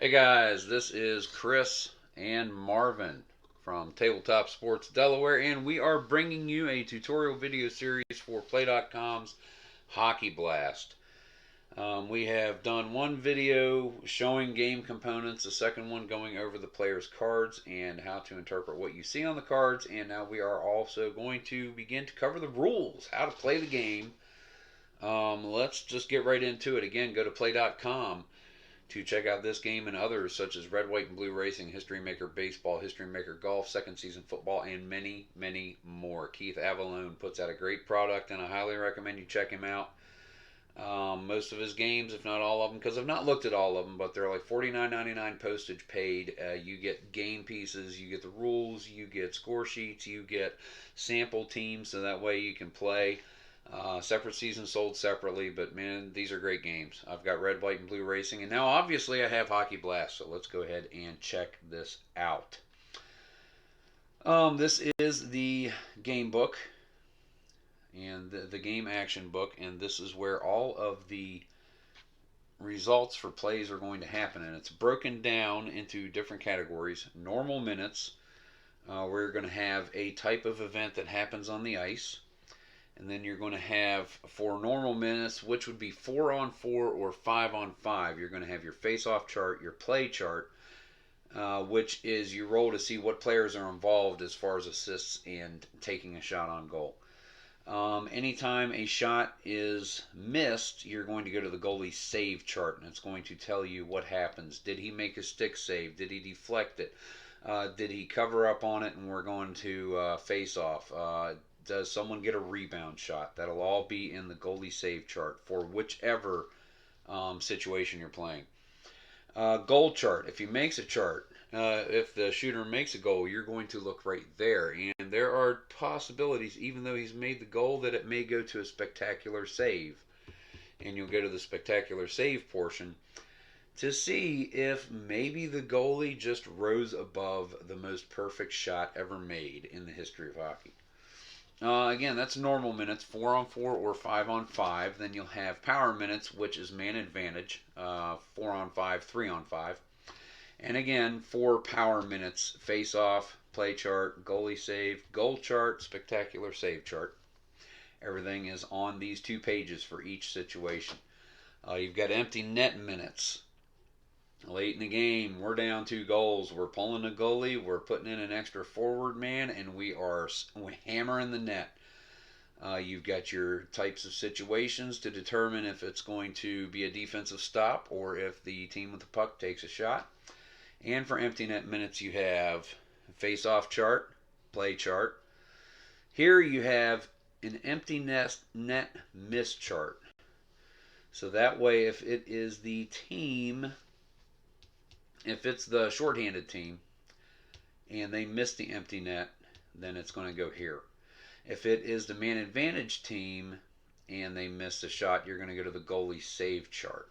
Hey guys, this is Chris and Marvin from Tabletop Sports Delaware, and we are bringing you a tutorial video series for Play.com's Hockey Blast. We have done one video showing game components, the second one going over the player's cards and how to interpret what you see on the cards, and now we are also going to begin to cover the rules, how to play the game. Let's just get right into it. Again, go to Play.com to check out this game and others such as Red, White, and Blue Racing, History Maker Baseball, History Maker Golf, Second Season Football, and many, many more. Keith Avalone puts out a great product, and I highly recommend you check him out. Most of his games, if not all of them, because I've not looked at all of them, but they're like $49.99 postage paid. You get game pieces, you get the rules, you get score sheets, you get sample teams, so that way you can play. Separate seasons sold separately, but man, these are great games. I've got Red, White, and Blue Racing, and now obviously I have Hockey Blast, so let's go ahead and check this out. This is the game book and the game action book, and this is where all of the results for plays are going to happen, and it's broken down into different categories. Normal minutes, we're going to have a type of event that happens on the ice. And then you're going to have, for normal minutes, which would be 4-on-4 or 5-on-5, you're going to have your face-off chart, your play chart, which is you roll to see what players are involved as far as assists and taking a shot on goal. Anytime a shot is missed, you're going to go to the goalie save chart, and it's going to tell you what happens. Did he make a stick save? Did he deflect it? Did he cover up on it? And we're going to face off. Does someone get a rebound shot? That'll all be in the goalie save chart for whichever situation you're playing. Goal chart. If he makes a chart, if the shooter makes a goal, you're going to look right there. And there are possibilities, even though he's made the goal, that it may go to a spectacular save. And you'll go to the spectacular save portion to see if maybe the goalie just rose above the most perfect shot ever made in the history of hockey. Again, that's normal minutes, 4-on-4 or 5-on-5. Then you'll have power minutes, which is man advantage, 4-on-5, 3-on-5. And again, for power minutes, face-off, play chart, goalie save, goal chart, spectacular save chart. Everything is on these 2 pages for each situation. You've got empty net minutes. Late in the game, we're down 2 goals. We're pulling a goalie. We're putting in an extra forward man, and we're hammering the net. You've got your types of situations to determine if it's going to be a defensive stop or if the team with the puck takes a shot. And for empty net minutes, you have face-off chart, play chart. Here you have an empty net miss chart. So that way, if it is the team... If it's the shorthanded team and they miss the empty net, then it's going to go here. If it is the man advantage team and they miss a shot, you're going to go to the goalie save chart.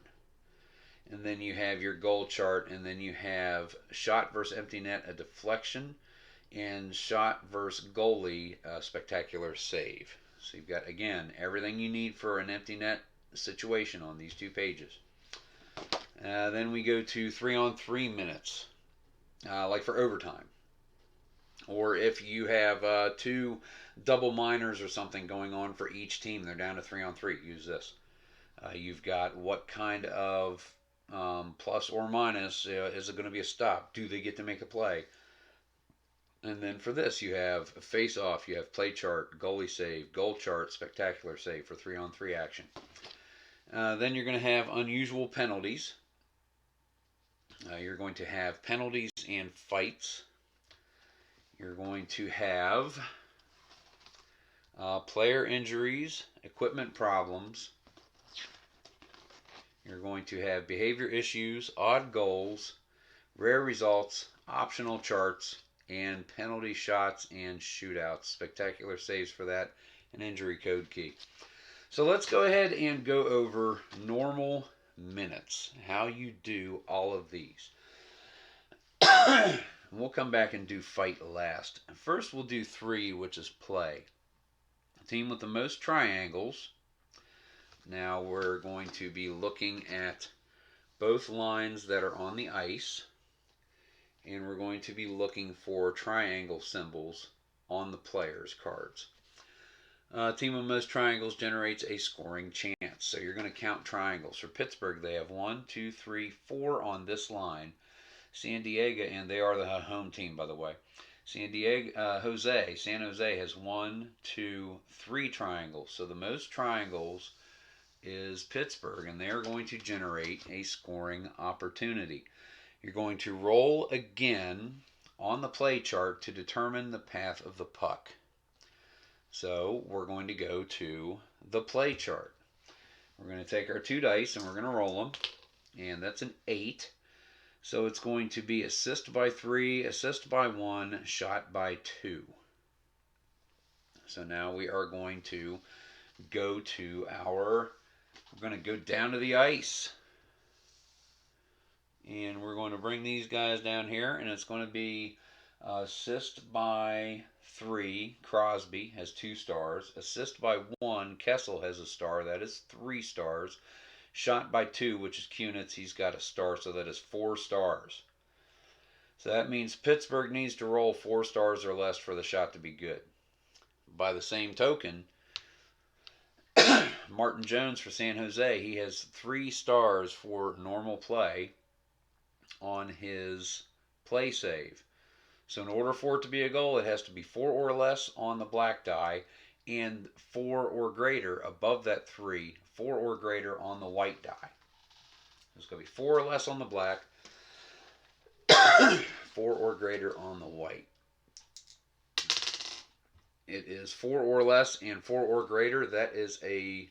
And then you have your goal chart, and then you have shot versus empty net, a deflection, and shot versus goalie, a spectacular save. So you've got, again, everything you need for an empty net situation on these 2 pages. Then we go to 3-on-3 minutes, like for overtime. Or if you have 2 double minors or something going on for each team, they're down to 3-on-3. Use this. You've got what kind of plus or minus, is it going to be a stop? Do they get to make a play? And then for this, you have face-off, you have play chart, goalie save, goal chart, spectacular save for 3-on-3 action. Then you're going to have unusual penalties. You're going to have penalties and fights. You're going to have player injuries, equipment problems. You're going to have behavior issues, odd goals, rare results, optional charts, and penalty shots and shootouts. Spectacular saves for that, an injury code key. So let's go ahead and go over normal minutes, how you do all of these. We'll come back and do fight last. First we'll do 3, which is play. Team with the most triangles. Now we're going to be looking at both lines that are on the ice, and we're going to be looking for triangle symbols on the players' cards. Team with most triangles generates a scoring chance. So you're going to count triangles. For Pittsburgh, they have 1, 2, 3, 4 on this line. San Diego, and they are the home team, by the way. San Jose has 1, 2, 3 triangles. So the most triangles is Pittsburgh, and they are going to generate a scoring opportunity. You're going to roll again on the play chart to determine the path of the puck. So we're going to go to the play chart. We're going to take our 2 dice and we're going to roll them. And that's an 8. So it's going to be assist by 3, assist by 1, shot by 2. So now we are going to go to we're going to go down to the ice. And we're going to bring these guys down here, and it's going to be assist by 3, Crosby has 2 stars. Assist by 1, Kessel has a star, that is 3 stars. Shot by 2, which is Kunitz, he's got a star, so that is 4 stars. So that means Pittsburgh needs to roll 4 stars or less for the shot to be good. By the same token, Martin Jones for San Jose, he has 3 stars for normal play on his play save. So in order for it to be a goal, it has to be 4 or less on the black die and 4 or greater above that 3, 4 or greater on the white die. It's going to be 4 or less on the black, 4 or greater on the white. It is 4 or less and 4 or greater. That is a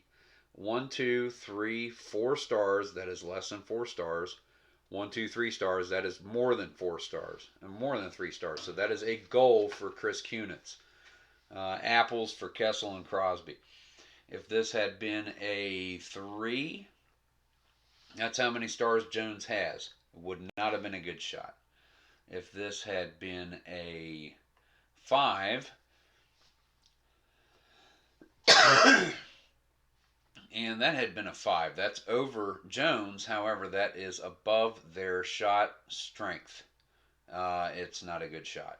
1, 2, 3, 4 stars. That is less than 4 stars. 1, 2, 3 stars. That is more than 4 stars and more than 3 stars. So that is a goal for Chris Kunitz. Apples for Kessel and Crosby. If this had been a 3, that's how many stars Jones has. It would not have been a good shot. If this had been a 5, and that had been a 5, that's over Jones. However, that is above their shot strength. It's not a good shot.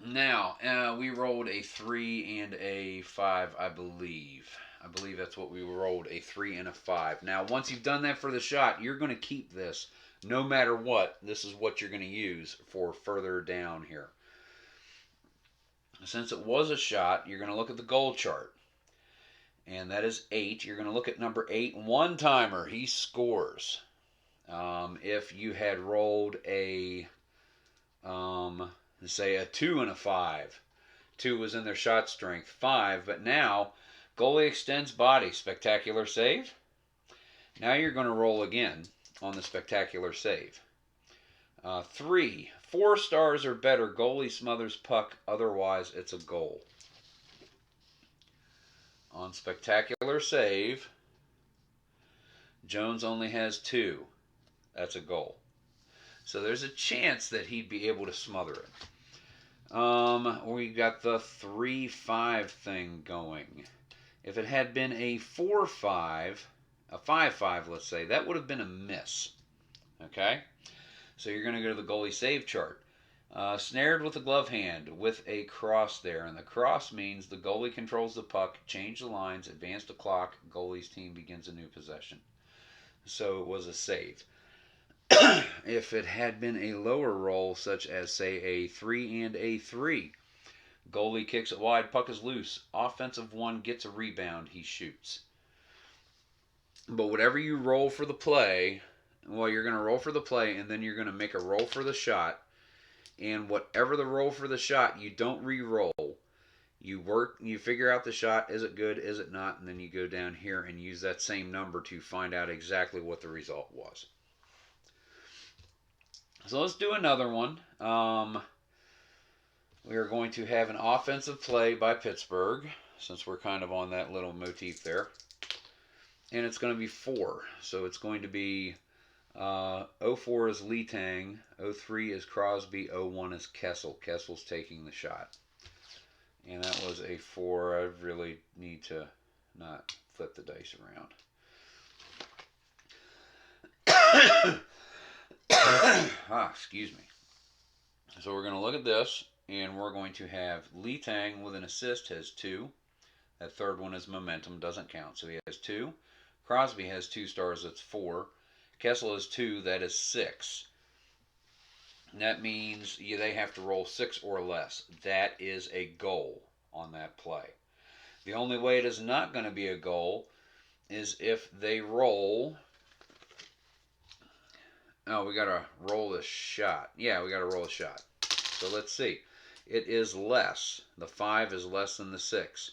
Now, we rolled a 3 and a 5, I believe. I believe that's what we rolled, a 3 and a 5. Now, once you've done that for the shot, you're going to keep this no matter what. This is what you're going to use for further down here. Since it was a shot, you're going to look at the goal chart. And that is 8. You're going to look at number 8. One-timer, he scores. If you had rolled a, say, a 2 and a 5. 2 was in their shot strength. 5, but now, goalie extends body. Spectacular save. Now you're going to roll again on the spectacular save. 3, 4 stars or better, goalie smothers puck, otherwise it's a goal. On spectacular save, Jones only has 2. That's a goal. So there's a chance that he'd be able to smother it. We got the 3-5 thing going. If it had been a 4-5, a 5-5, let's say, that would have been a miss. Okay? So you're going to go to the goalie save chart. Snared with a glove hand with a cross there. And the cross means the goalie controls the puck, change the lines, advance the clock, goalie's team begins a new possession. So it was a save. If it had been a lower roll, such as, say, a 3 and a 3, goalie kicks it wide, puck is loose, offensive 1 gets a rebound, he shoots. But whatever you roll for the play, well, you're going to roll for the play, and then you're going to make a roll for the shot. And whatever the roll for the shot, you don't re-roll. You figure out the shot, is it good, is it not, and then you go down here and use that same number to find out exactly what the result was. So let's do another one. We are going to have an offensive play by Pittsburgh, since we're kind of on that little motif there. And it's going to be 4. So it's going to be 04 is Letang, 03 is Crosby, 01 is Kessel. Kessel's taking the shot. And that was a 4. I really need to not flip the dice around. Excuse me. So we're going to look at this, and we're going to have Lee Tang with an assist has 2. That third one is momentum, doesn't count. So he has 2. Crosby has 2 stars, that's 4. Kessel has 2, that is 6. And that means they have to roll 6 or less. That is a goal on that play. The only way it is not going to be a goal is if they roll. Oh, we got to roll a shot. Yeah, we got to roll a shot. So let's see. It is less. The 5 is less than the 6.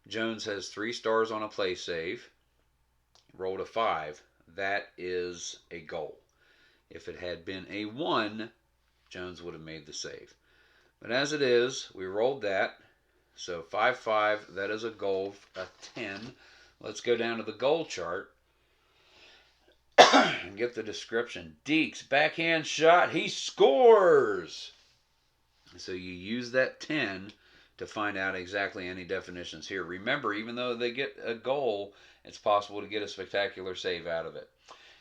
Jones has 3 stars on a play save. Rolled a 5. That is a goal. If it had been a 1, Jones would have made the save. But as it is, we rolled that. So 5-5, that is a goal, a 10. Let's go down to the goal chart and get the description. Deeks, backhand shot, he scores! So you use that 10 to find out exactly any definitions here. Remember, even though they get a goal, it's possible to get a spectacular save out of it.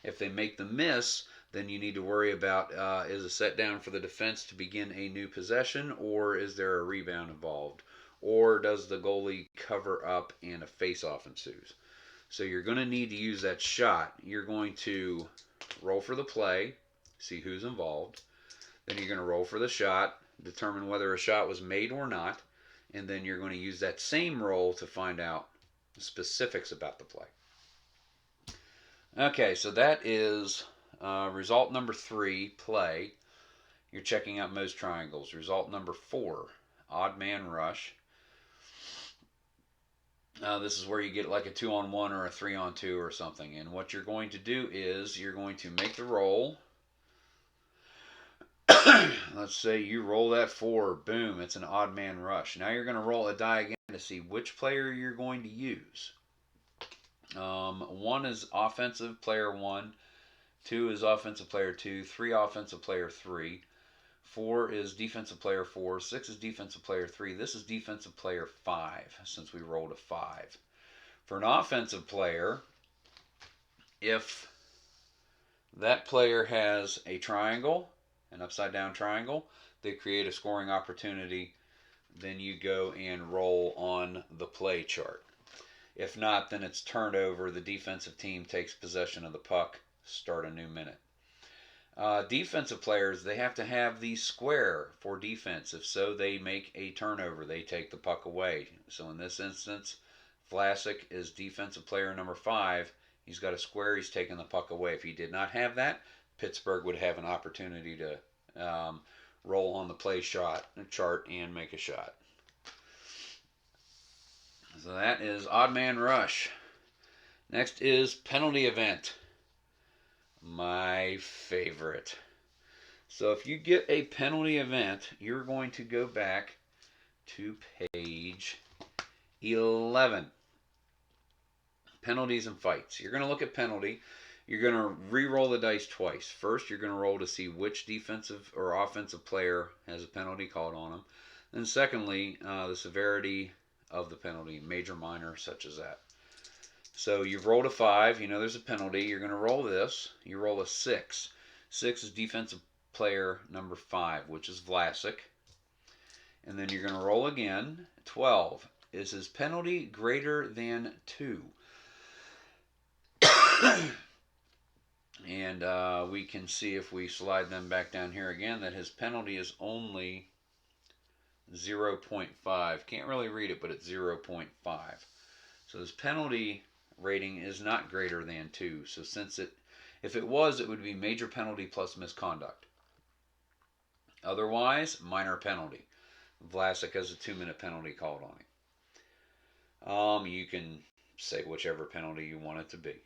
If they make the miss, then you need to worry about is a set down for the defense to begin a new possession, or is there a rebound involved? Or does the goalie cover up and a face-off ensues? So you're going to need to use that shot. You're going to roll for the play, see who's involved. Then you're going to roll for the shot, determine whether a shot was made or not. And then you're going to use that same roll to find out the specifics about the play. Okay, so that is result number 3, play. You're checking out most triangles. Result number 4, odd man rush. This is where you get like a 2-on-1 or a 3-on-2 or something. And what you're going to do is you're going to make the roll. Let's say you roll that 4. Boom, it's an odd man rush. Now you're going to roll a die again to see which player you're going to use. 1 is offensive player 1. 2 is offensive player 2. 3 offensive player 3. 4 is defensive player 4. 6 is defensive player 3. This is defensive player 5, since we rolled a 5. For an offensive player, if that player has a triangle, an upside down triangle, they create a scoring opportunity, then you go and roll on the play chart. If not, then it's turned over. The defensive team takes possession of the puck, start a new minute. Defensive players, they have to have the square for defense. If so, they make a turnover. They take the puck away. So in this instance, Vlasic is defensive player number 5. He's got a square. He's taking the puck away. If he did not have that, Pittsburgh would have an opportunity to roll on the play chart and make a shot. So that is odd man rush. Next is penalty event. My favorite. So if you get a penalty event, you're going to go back to page 11. Penalties and fights. You're going to look at penalty. You're going to re-roll the dice twice. First, you're going to roll to see which defensive or offensive player has a penalty called on them. Then secondly, the severity of the penalty, major, minor, such as that. So you've rolled a 5. You know there's a penalty. You're going to roll this. You roll a 6. 6 is defensive player number 5, which is Vlasic. And then you're going to roll again. 12. Is his penalty greater than 2? And we can see if we slide them back down here again that his penalty is only 0.5. Can't really read it, but it's 0.5. So his penalty rating is not greater than 2. So if it was, it would be major penalty plus misconduct. Otherwise, minor penalty. Vlasic has a 2-minute penalty called on him. You can say whichever penalty you want it to be.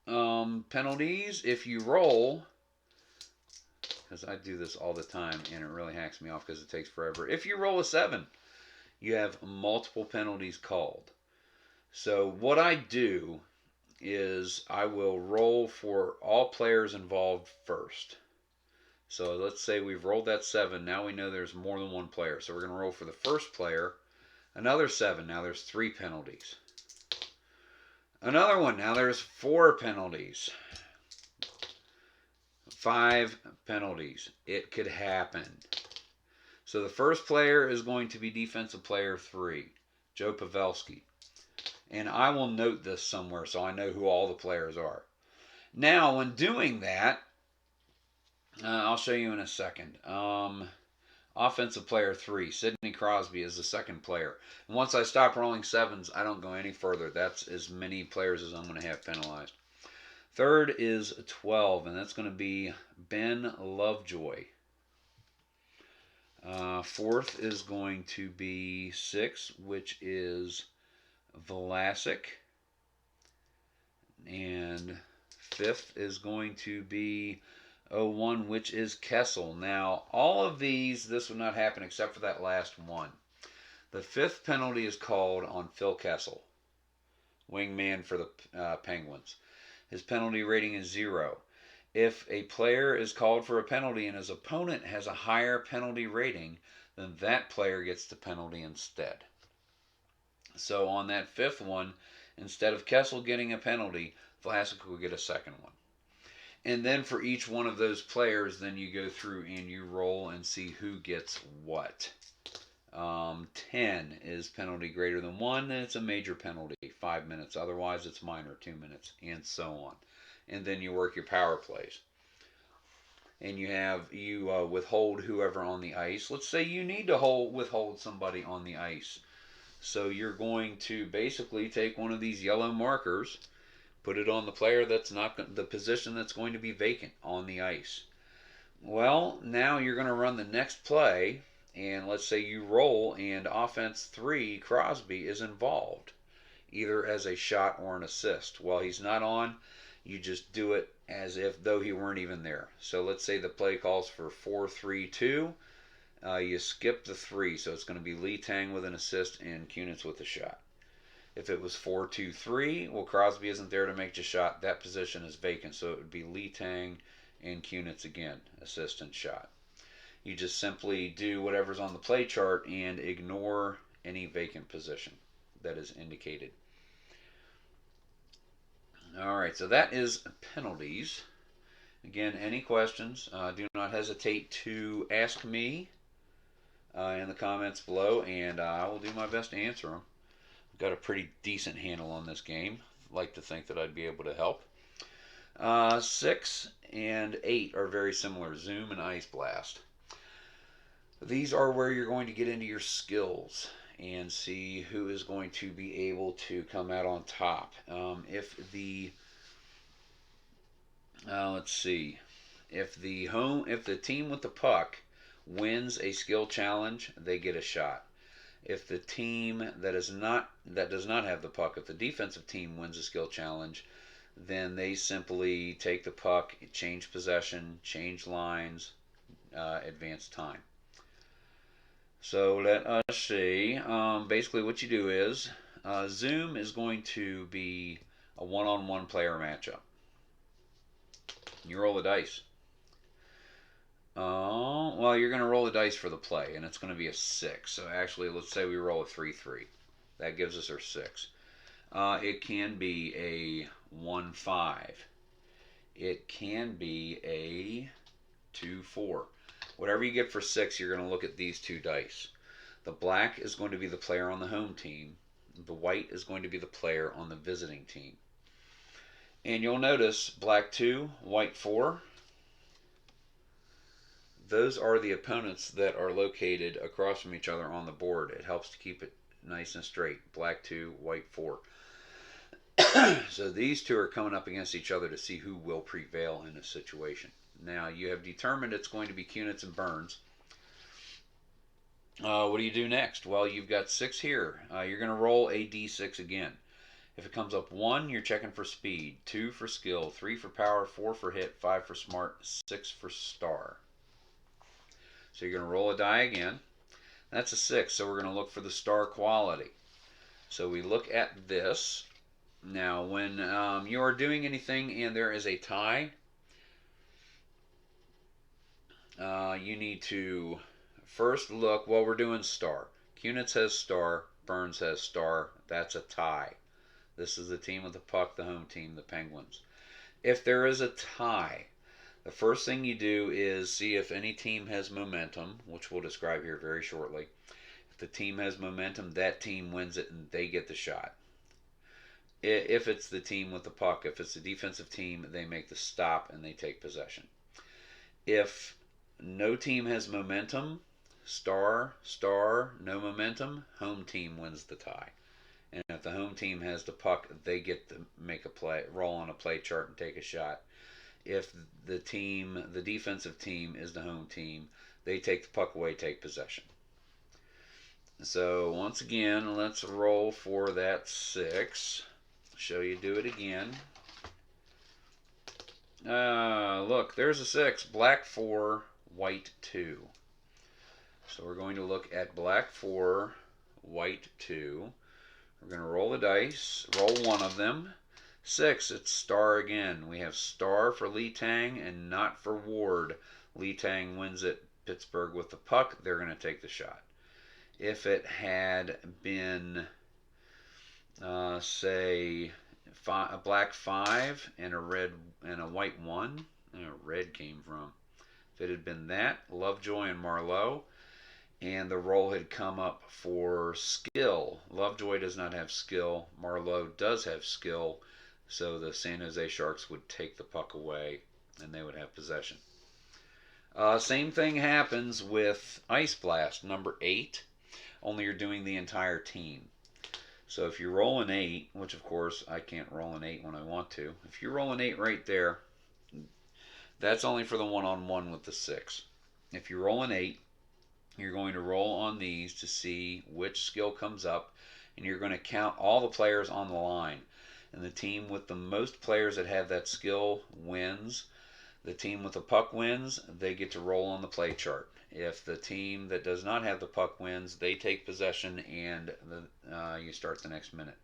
Penalties, if you roll, because I do this all the time and it really hacks me off because it takes forever. If you roll a 7, you have multiple penalties called. So what I do is I will roll for all players involved first. So let's say we've rolled that 7. Now we know there's more than one player. So we're going to roll for the first player. Another 7. Now there's 3 penalties. Another one. Now there's 4 penalties. 5 penalties. It could happen. So the first player is going to be defensive player 3, Joe Pavelski. And I will note this somewhere so I know who all the players are. Now, when doing that, I'll show you in a second. Offensive player 3, Sidney Crosby, is the second player. And once I stop rolling 7s, I don't go any further. That's as many players as I'm going to have penalized. Third is 12, and that's going to be Ben Lovejoy. Fourth is going to be 6, which is Vlasic. And fifth is going to be 01, which is Kessel. Now, all of these, this would not happen except for that last one. The 5th penalty is called on Phil Kessel, wingman for the Penguins. His penalty rating is 0. If a player is called for a penalty and his opponent has a higher penalty rating, then that player gets the penalty instead. So on that 5th one, instead of Kessel getting a penalty, Vlasic will get a second one. And then for each one of those players, then you go through and you roll and see who gets what. 10 is penalty greater than 1, then it's a major penalty, 5 minutes. Otherwise, it's minor, 2 minutes, and so on. And then you work your power plays. And you withhold whoever on the ice. Let's say you need to withhold somebody on the ice. So you're going to basically take one of these yellow markers, put it on the player that's not the position that's going to be vacant on the ice. Well, now you're going to run the next play, and let's say you roll, and offense 3, Crosby, is involved, either as a shot or an assist. While he's not on, you just do it as if though he weren't even there. So let's say the play calls for 4-3-2. You skip the 3, so it's going to be Letang with an assist and Kunitz with a shot. If it was 4-2-3, well, Crosby isn't there to make the shot. That position is vacant, so it would be Letang and Kunitz again, assist and shot. You just simply do whatever's on the play chart and ignore any vacant position that is indicated. All right, so that is penalties. Again, any questions, do not hesitate to ask me in the comments below, and I will do my best to answer them. I've got a pretty decent handle on this game. I'd like to think that I'd be able to help. 6 and 8 are very similar, Zoom and Ice Blast. These are where you're going to get into your skills and see who is going to be able to come out on top. If the team with the puck wins a skill challenge, they get a shot. If the team that does not have the puck, if the defensive team wins a skill challenge, then they simply take the puck, change possession, change lines, advance time. So let us see. Basically what you do is, Zoom is going to be a one-on-one player matchup. You roll the dice. Well, you're going to roll the dice for the play, and it's going to be a 6. So actually, let's say we roll a 3-3. That gives us our 6. It can be a 1-5. It can be a 2-4. Whatever you get for 6, you're going to look at these 2 dice. The black is going to be the player on the home team. The white is going to be the player on the visiting team. And you'll notice black 2, white 4. Those are the opponents that are located across from each other on the board. It helps to keep it nice and straight. Black 2, white 4. So these 2 are coming up against each other to see who will prevail in this situation. Now, you have determined it's going to be Kunitz and Burns. What do you do next? Well, you've got 6 here. You're going to roll a d6 again. If it comes up 1, you're checking for speed. 2 for skill. 3 for power. 4 for hit. 5 for smart. 6 for star. So you're going to roll a die again. That's a 6, so we're going to look for the star quality. So we look at this. Now, when you are doing anything and there is a tie, you need to first look, well, we're doing star. Kunitz has star, Burns has star. That's a tie. This is the team with the puck, the home team, the Penguins. If there is a tie, The first thing you do is see if any team has momentum, which we'll describe here very shortly. If the team has momentum, that team wins it and they get the shot. If it's the team with the puck, if it's the defensive team, they make the stop and they take possession. If no team has momentum, star, no momentum, home team wins the tie. And if the home team has the puck, they get to make a play, roll on a play chart and take a shot. If the defensive team is the home team, they take the puck away, take possession. So once again, let's roll for that 6. Show you do it again. Look, there's a 6. Black 4, white 2. So we're going to look at black 4, white 2. We're going to roll the dice, roll one of them. 6, it's star again. We have star for Lee Tang and not for Ward. Lee Tang wins it. Pittsburgh with the puck. They're going to take the shot. If it had been, say, a black 5 and a red and a white 1, and a red came from. If it had been that, Lovejoy and Marleau, and the roll had come up for skill. Lovejoy does not have skill. Marleau does have skill. So the San Jose Sharks would take the puck away and they would have possession. Same thing happens with Ice Blast, number 8, only you're doing the entire team. So if you roll an 8, which of course I can't roll an 8 when I want to. If you roll an 8 right there, that's only for the one-on-one with the 6. If you roll an 8, you're going to roll on these to see which skill comes up, and you're going to count all the players on the line. And the team with the most players that have that skill wins. The team with the puck wins, they get to roll on the play chart. If the team that does not have the puck wins, they take possession and you start the next minute.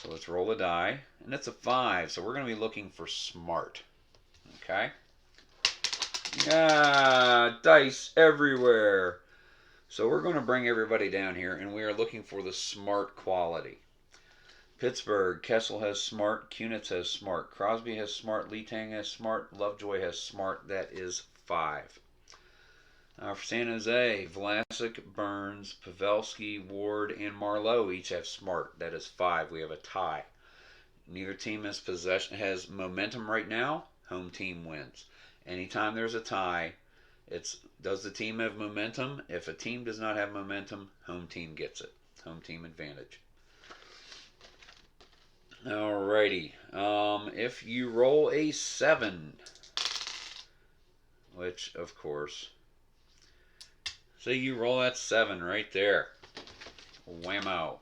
So let's roll a die, and it's a 5, so we're going to be looking for smart. Okay? Dice everywhere. So we're going to bring everybody down here, and we are looking for the smart quality. Pittsburgh, Kessel has smart, Kunitz has smart, Crosby has smart, Lee Tang has smart, Lovejoy has smart. That is 5. For San Jose, Vlasic, Burns, Pavelski, Ward, and Marleau each have smart. That is 5. We have a tie. Neither team has momentum right now. Home team wins. Anytime there's a tie, does the team have momentum? If a team does not have momentum, home team gets it. Home team advantage. Alrighty. If you roll a 7, which of course, so you roll that 7 right there. Whammo.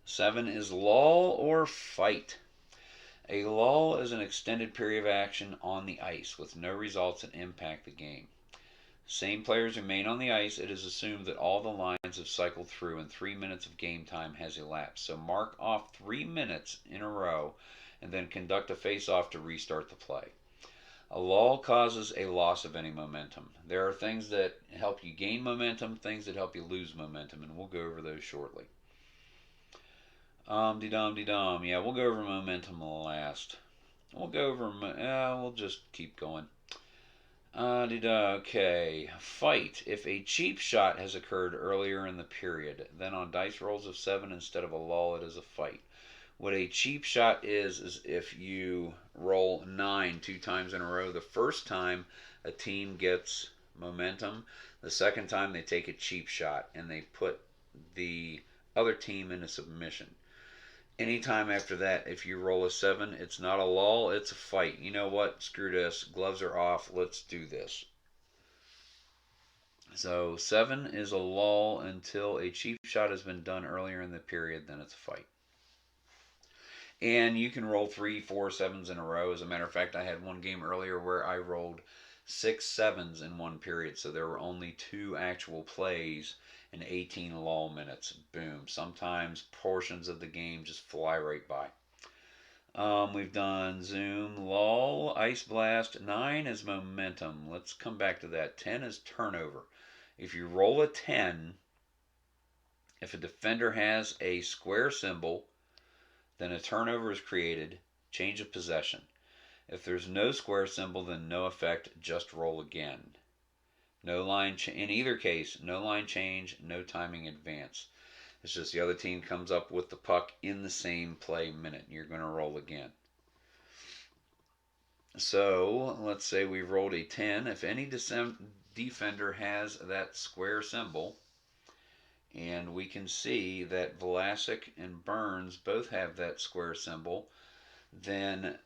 7 is lull or fight. A lull is an extended period of action on the ice with no results that impact the game. Same players remain on the ice. It is assumed that all the lines have cycled through and 3 minutes of game time has elapsed. So mark off 3 minutes in a row and then conduct a face-off to restart the play. A lull causes a loss of any momentum. There are things that help you gain momentum, things that help you lose momentum, and we'll go over those shortly. De-dum. Yeah, we'll go over momentum last. We'll just keep going. Okay. Fight. If a cheap shot has occurred earlier in the period, then on dice rolls of 7 instead of a lull, it is a fight. What a cheap shot is if you roll 9 2 times in a row. The first time a team gets momentum, the second time they take a cheap shot and they put the other team into submission. Anytime after that, if you roll a 7, it's not a lull, it's a fight. You know what? Screw this. Gloves are off. Let's do this. So 7 is a lull until a cheap shot has been done earlier in the period, then it's a fight. And you can roll 3, 4, 7s in a row. As a matter of fact, I had one game earlier where I rolled 6 7s in one period. So there were only 2 actual plays and 18 lull minutes. Boom. Sometimes portions of the game just fly right by. We've done Zoom, lull, Ice Blast. 9 is momentum. Let's come back to that. 10 is turnover. If you roll a 10, if a defender has a square symbol, then a turnover is created, change of possession. If there's no square symbol, then no effect, just roll again. No line in either case, no line change, no timing advance. It's just the other team comes up with the puck in the same play minute. You're going to roll again. So let's say we rolled a 10. If any defender has that square symbol, and we can see that Vlasic and Burns both have that square symbol, then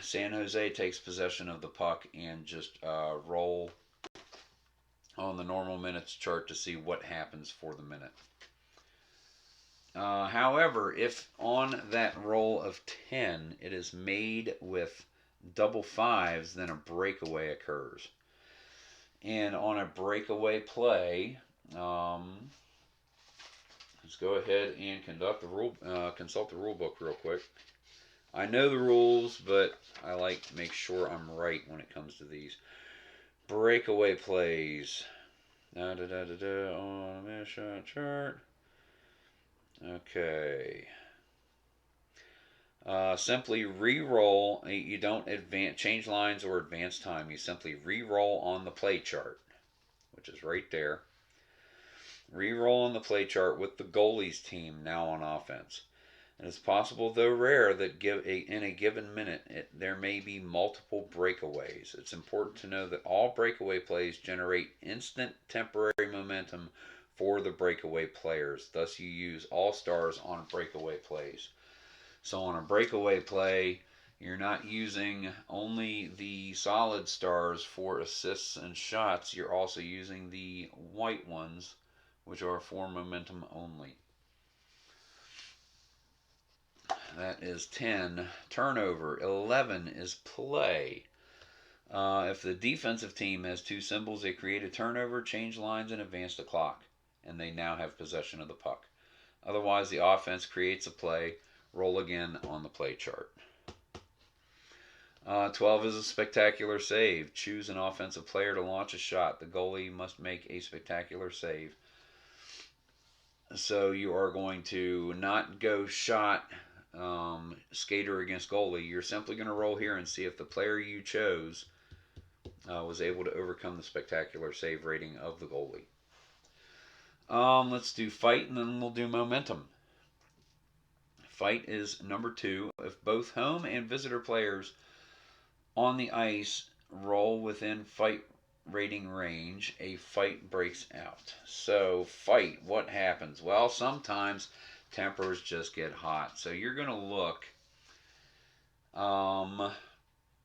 San Jose takes possession of the puck and just roll on the normal minutes chart to see what happens for the minute. However, if on that roll of 10 it is made with double fives, then a breakaway occurs. And on a breakaway play, let's go ahead and consult the rule book real quick. I know the rules, but I like to make sure I'm right when it comes to these. Breakaway plays. On a minute shot chart. Okay. Simply re-roll. You don't change lines or advance time. You simply re-roll on the play chart, which is right there. Re-roll on the play chart with the goalie's team now on offense. And it's possible, though rare, that in a given minute there may be multiple breakaways. It's important to know that all breakaway plays generate instant temporary momentum for the breakaway players. Thus, you use all stars on breakaway plays. So on a breakaway play, you're not using only the solid stars for assists and shots. You're also using the white ones, which are for momentum only. That is 10. Turnover. 11 is play. If the defensive team has two symbols, they create a turnover, change lines, and advance the clock. And they now have possession of the puck. Otherwise, the offense creates a play. Roll again on the play chart. 12 is a spectacular save. Choose an offensive player to launch a shot. The goalie must make a spectacular save. So you are going to not go shot skater against goalie. You're simply going to roll here and see if the player you chose was able to overcome the spectacular save rating of the goalie. Let's do fight, and then we'll do momentum. Fight is number 2. If both home and visitor players on the ice roll within fight rating range, a fight breaks out. So fight, what happens? Well, sometimes tempers just get hot. So you're going to look, and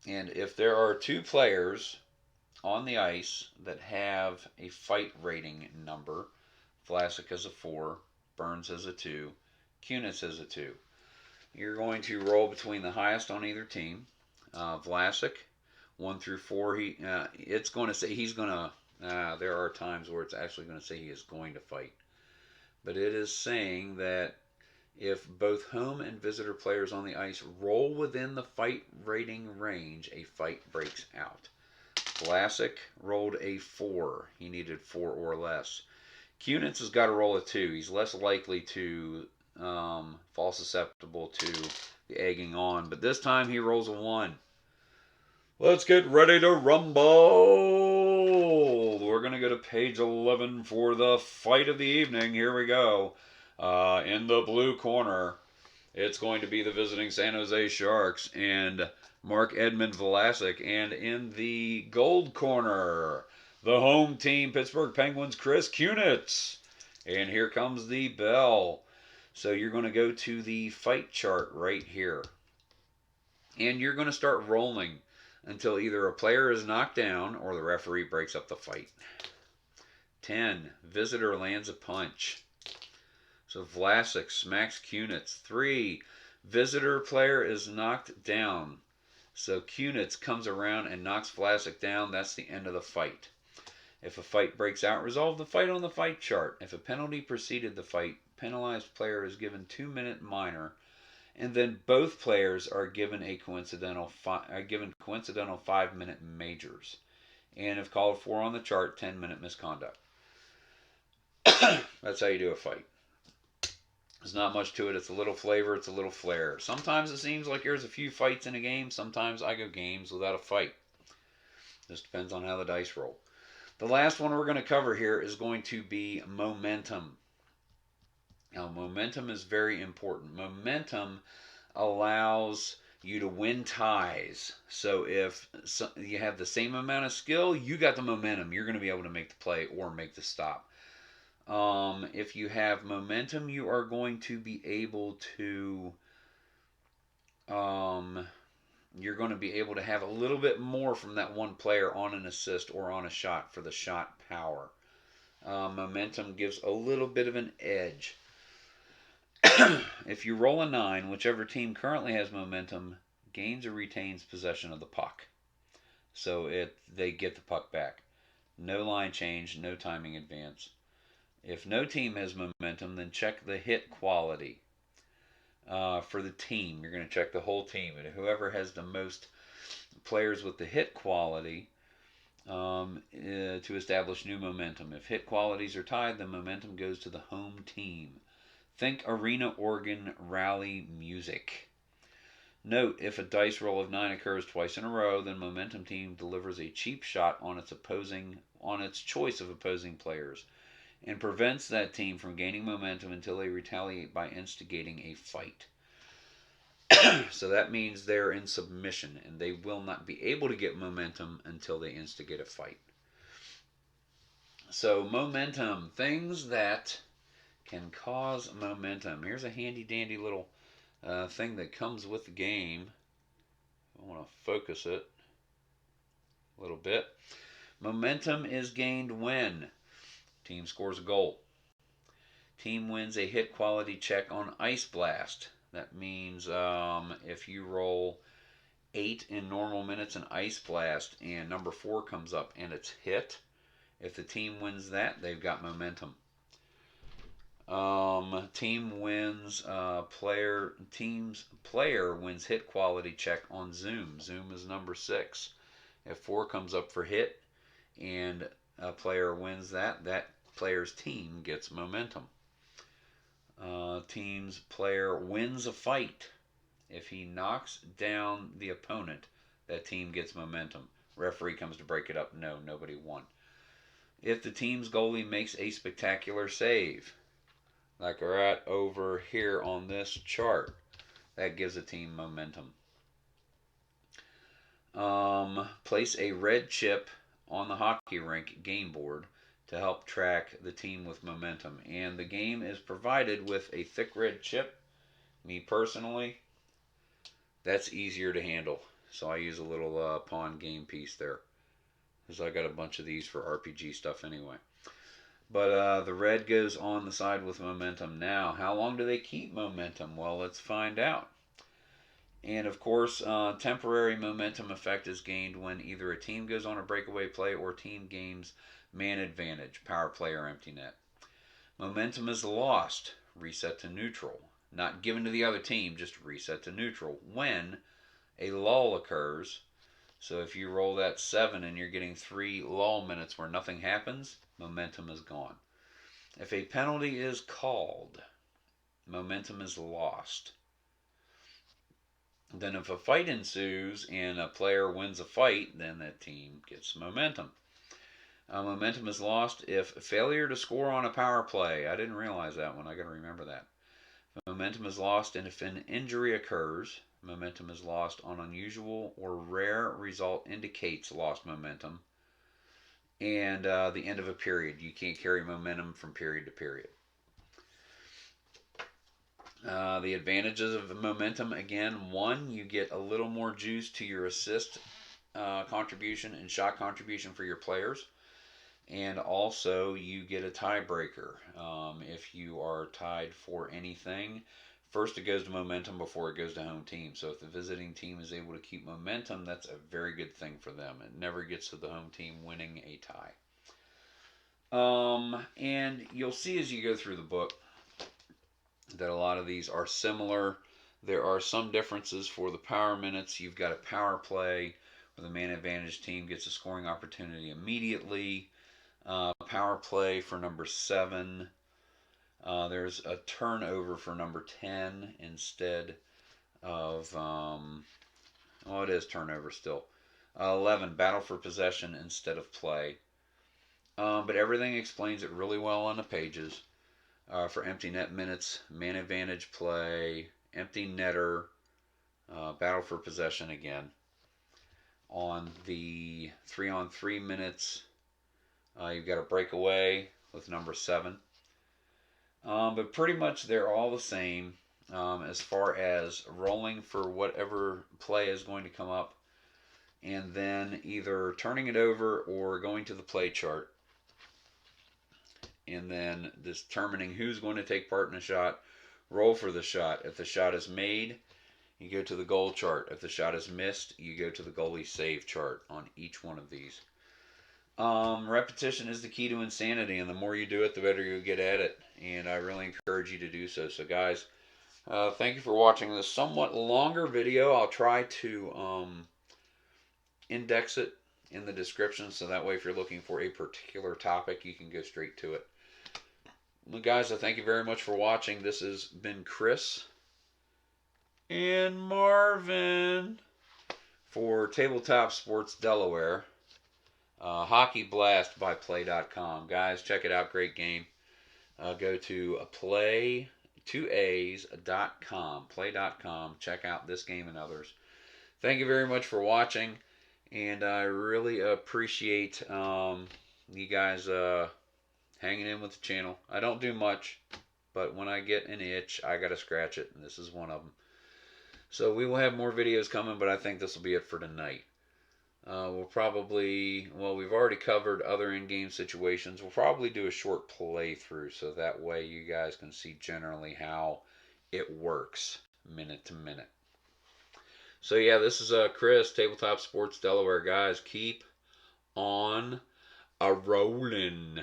if there are two players on the ice that have a fight rating number, Vlasic has a 4, Burns has a 2, Kunitz has a 2. You're going to roll between the highest on either team. Vlasic, 1 through 4, it's going to say he's going to, there are times where it's actually going to say he is going to fight. But it is saying that if both home and visitor players on the ice roll within the fight rating range, a fight breaks out. Vlasic rolled a 4. He needed 4 or less. Kunitz has got to roll a 2. He's less likely to fall susceptible to the egging on. But this time he rolls a 1. Let's get ready to rumble. We're going to go to page 11 for the fight of the evening. Here we go. In the blue corner, it's going to be the visiting San Jose Sharks and Mark-Edmund Vlasic. And in the gold corner, the home team, Pittsburgh Penguins, Chris Kunitz. And here comes the bell. So you're going to go to the fight chart right here. And you're going to start rolling until either a player is knocked down or the referee breaks up the fight. 10. Visitor lands a punch. So Vlasic smacks Kunitz. 3. Visitor player is knocked down. So Kunitz comes around and knocks Vlasic down. That's the end of the fight. If a fight breaks out, resolve the fight on the fight chart. If a penalty preceded the fight, penalized player is given 2-minute minor, and then both players are given a coincidental 5-minute majors. And if called for on the chart, 10-minute misconduct. That's how you do a fight. There's not much to it. It's a little flavor. It's a little flair. Sometimes it seems like there's a few fights in a game. Sometimes I go games without a fight. Just depends on how the dice roll. The last one we're going to cover here is going to be momentum. Now, momentum is very important. Momentum allows you to win ties. So if you have the same amount of skill, you got the momentum. You're going to be able to make the play or make the stop. If you have momentum, you are going to be able to you're going to be able to have a little bit more from that one player on an assist or on a shot for the shot power. Momentum gives a little bit of an edge. If you roll a 9, whichever team currently has momentum gains or retains possession of the puck. So they get the puck back. No line change, no timing advance. If no team has momentum, then check the hit quality. For the team, you're going to check the whole team. And whoever has the most players with the hit quality to establish new momentum. If hit qualities are tied, then momentum goes to the home team. Think arena organ rally music. Note, if a dice roll of 9 occurs twice in a row, then momentum team delivers a cheap shot on its choice of opposing players and prevents that team from gaining momentum until they retaliate by instigating a fight. So that means they're in submission and they will not be able to get momentum until they instigate a fight. So momentum, things that can cause momentum. Here's a handy dandy little thing that comes with the game. I want to focus it a little bit. Momentum is gained when team scores a goal. Team wins a hit quality check on Ice Blast. That means if you roll 8 in normal minutes in Ice Blast and number 4 comes up and it's hit, if the team wins that, they've got momentum. Team wins team's player wins hit quality check on Zoom. Zoom is number 6. If 4 comes up for hit and a player wins that player's team gets momentum. Team's player wins a fight. If he knocks down the opponent, that team gets momentum. Referee comes to break it up. No, nobody won. If the team's goalie makes a spectacular save, like right over here on this chart, that gives a team momentum. Place a red chip on the hockey rink game board to help track the team with momentum. And the game is provided with a thick red chip. Me personally, that's easier to handle. So I use a little pawn game piece there. Because I got a bunch of these for RPG stuff anyway. But the red goes on the side with momentum. Now, how long do they keep momentum? Well, let's find out. And of course, temporary momentum effect is gained when either a team goes on a breakaway play or team gains man advantage, power play or empty net. Momentum is lost, reset to neutral. Not given to the other team, just reset to neutral. When a lull occurs, so if you roll that 7 and you're getting 3 lull minutes where nothing happens, momentum is gone. If a penalty is called, momentum is lost. Then if a fight ensues and a player wins a fight, then that team gets momentum. Momentum is lost if failure to score on a power play. I didn't realize that one. I got to remember that. Momentum is lost, and if an injury occurs, momentum is lost on unusual or rare result indicates lost momentum. And the end of a period. You can't carry momentum from period to period. The advantages of momentum, again, 1, you get a little more juice to your assist contribution and shot contribution for your players. And also, you get a tiebreaker. If you are tied for anything, first it goes to momentum before it goes to home team. So if the visiting team is able to keep momentum, that's a very good thing for them. It never gets to the home team winning a tie. And you'll see as you go through the book that a lot of these are similar. There are some differences for the power minutes. You've got a power play where the man advantage team gets a scoring opportunity immediately. Power play for number 7. There's a turnover for number 10 instead of, it is turnover still. 11, battle for possession instead of play. But everything explains it really well on the pages. For empty net minutes, man advantage play, empty netter, battle for possession again. On the 3-on-3 minutes, you've got a breakaway with number 7. But pretty much they're all the same as far as rolling for whatever play is going to come up, and then either turning it over or going to the play chart, and then determining who's going to take part in the shot, roll for the shot. If the shot is made, you go to the goal chart. If the shot is missed, you go to the goalie save chart on each one of these. Repetition is the key to insanity, and the more you do it, the better you get at it. And I really encourage you to do so. So, guys, thank you for watching this somewhat longer video. I'll try to index it in the description, so that way if you're looking for a particular topic, you can go straight to it. Well, guys, I thank you very much for watching. This has been Chris and Marvin for Tabletop Sports Delaware. Hockey Blast by Play.com. Guys, check it out. Great game. Go to play2as.com. Play.com. Check out this game and others. Thank you very much for watching. And I really appreciate you guys hanging in with the channel. I don't do much, but when I get an itch, I got to scratch it. And this is one of them. So we will have more videos coming, but I think this will be it for tonight. We'll probably, we've already covered other in-game situations. We'll probably do a short playthrough, so that way you guys can see generally how it works minute to minute. So yeah, this is Chris, Tabletop Sports Delaware. Guys, keep on a-rolling.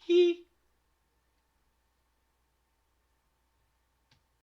Hee.